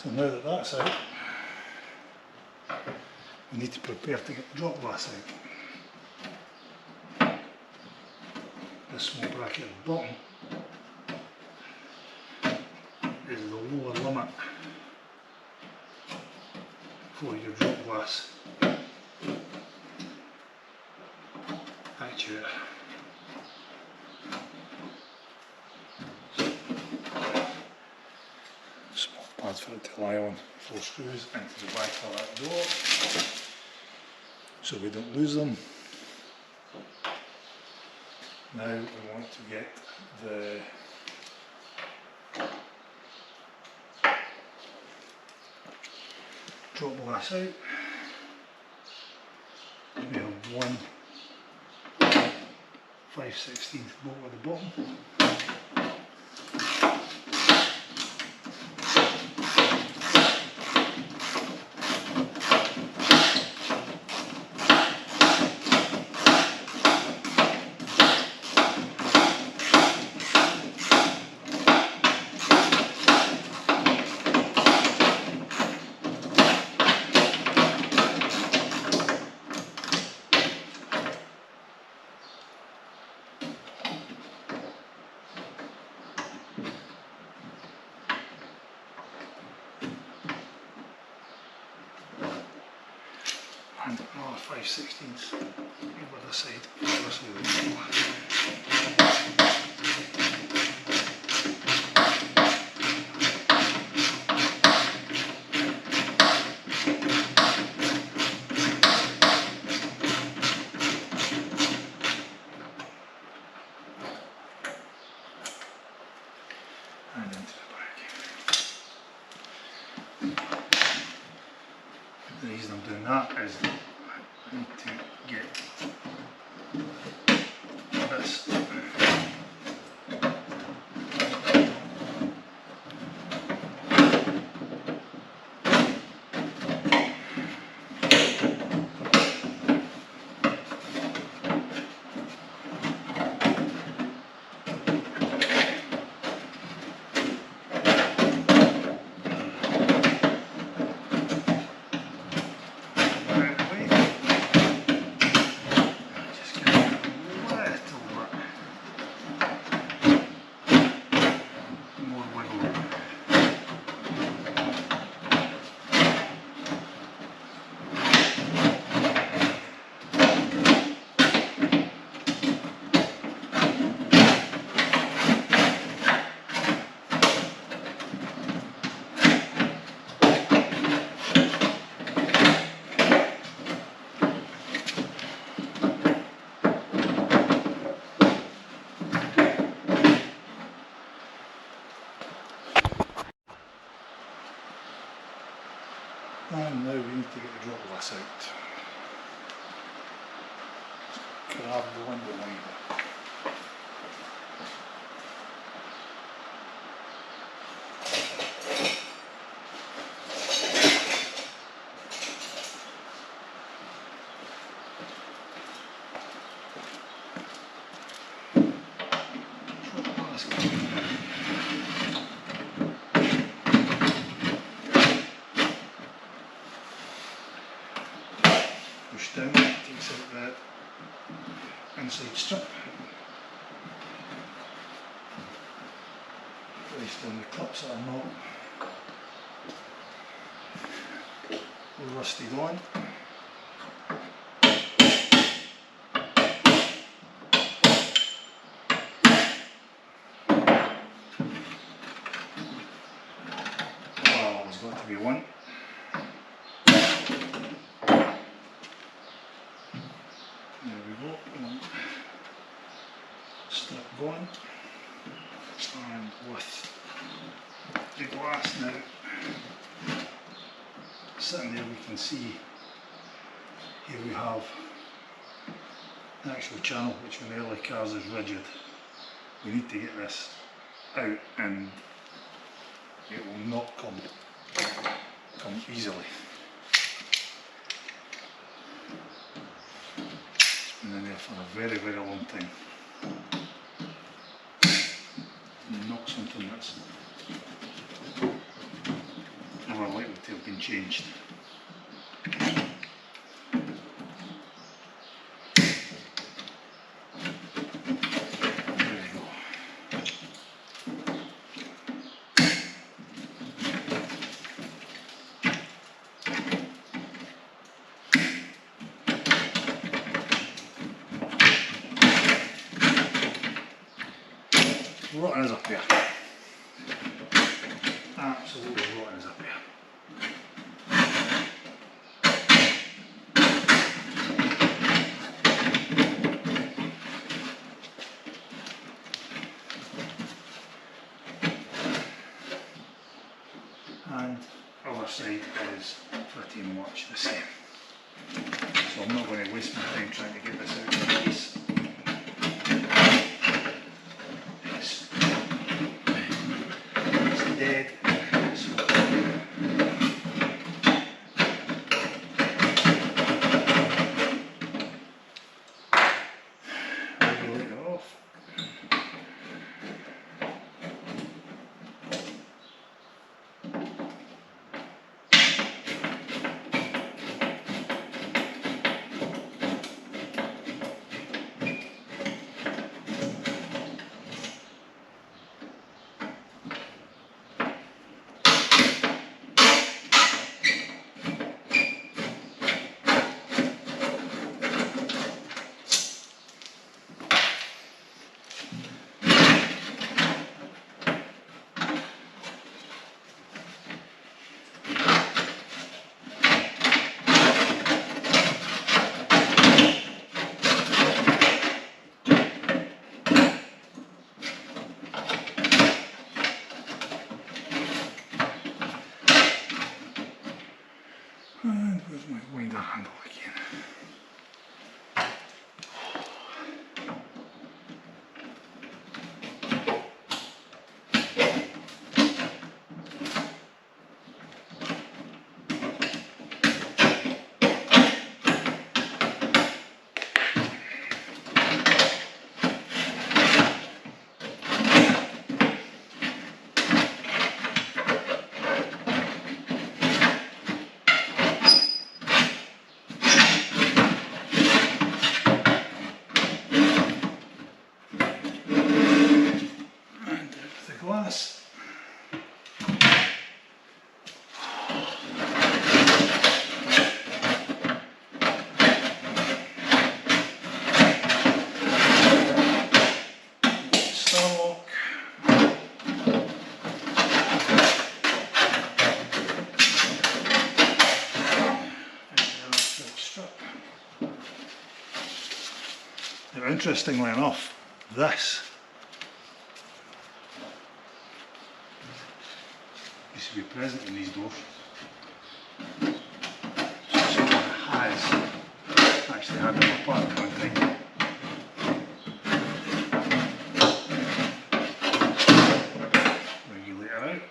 So now that that's out, we need to prepare to get the drop glass out. This small bracket at the bottom is the lower limit for your drop glass actuator. Small pads for it to lie on, 4 screws into the back of that door so we don't lose them. Now we want to get the drop glass out. We have one 5/16 bolt at the bottom. And another 5/16 over the side. This way we go. And into the back. The reason I'm doing that is I need to get this and now we need to get the drop glass out. Grab the window winder. Drop glass push down, takes out that inside strip. Place down the clips that are not rusted on. Well, there's got to be one. There we go, strip going, and with the glass now sitting there, we can see here we have the actual channel, which in early cars is rigid. We need to get this out and it will not come easily. Been in there for a very, very long time. Not something that's ever have been changed. Rotten as up here. Absolutely rotten as up here. And other side is pretty much the same. So I'm not going to waste my time trying to get this out of the piece. It's dead. Regulate it off. And where's my winder handle again? Glass. Starlock. Now, interestingly enough, this used to be present in these doors. So someone has actually had them apart at one time. Regulate it out.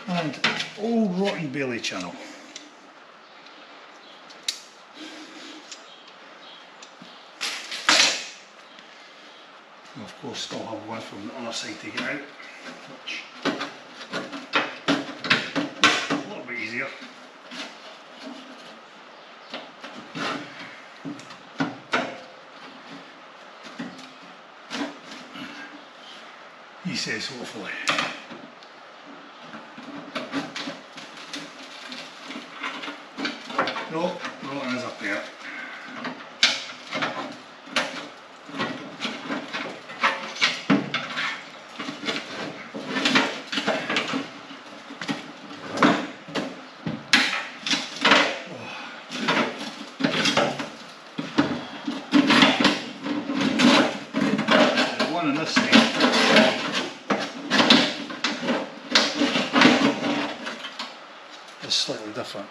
And old rotten Bailey channel. And of course still have one from the other side to get out, which is a little bit easier. He says hopefully. No, rotten is up there. One on this side is slightly different.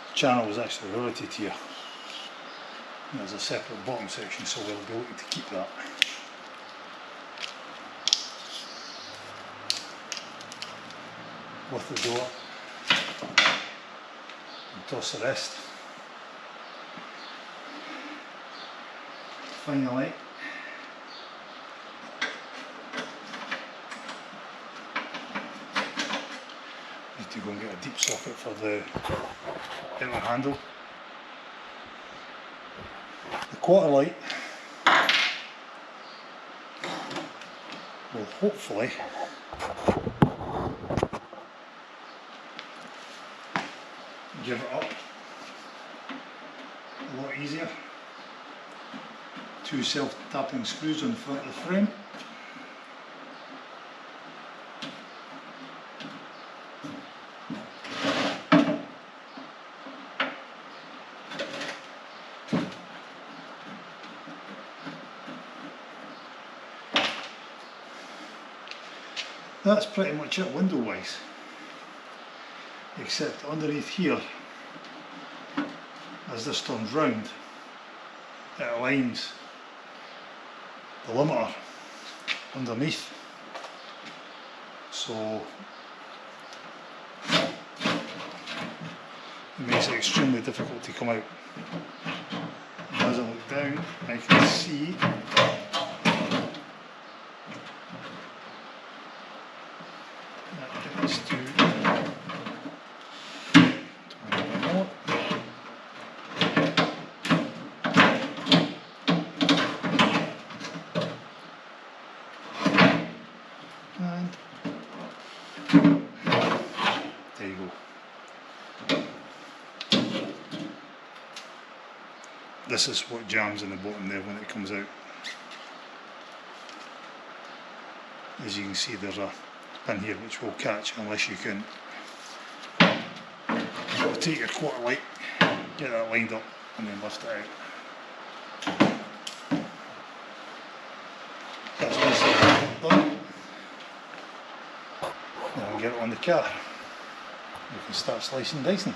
The channel is actually riveted here. And there's a separate bottom section, so we'll be looking to keep that. With the door, and toss the rest. Finally, need to go and get a deep socket for the outer handle. The quarter light will hopefully give it up a lot easier. 2 self-tapping screws on the front of the frame. That's pretty much it window wise, except underneath here, as this turns round, it aligns the limiter underneath, so it makes it extremely difficult to come out. And as I look down, I can see that gets to 21 more. And there you go. This is what jams in the bottom there when it comes out. As you can see, there's a pin here which will catch unless you can take your quarter light, get that lined up and then lift it out. That's basically done. Now I'll get it on the car. You can start slicing and dicing.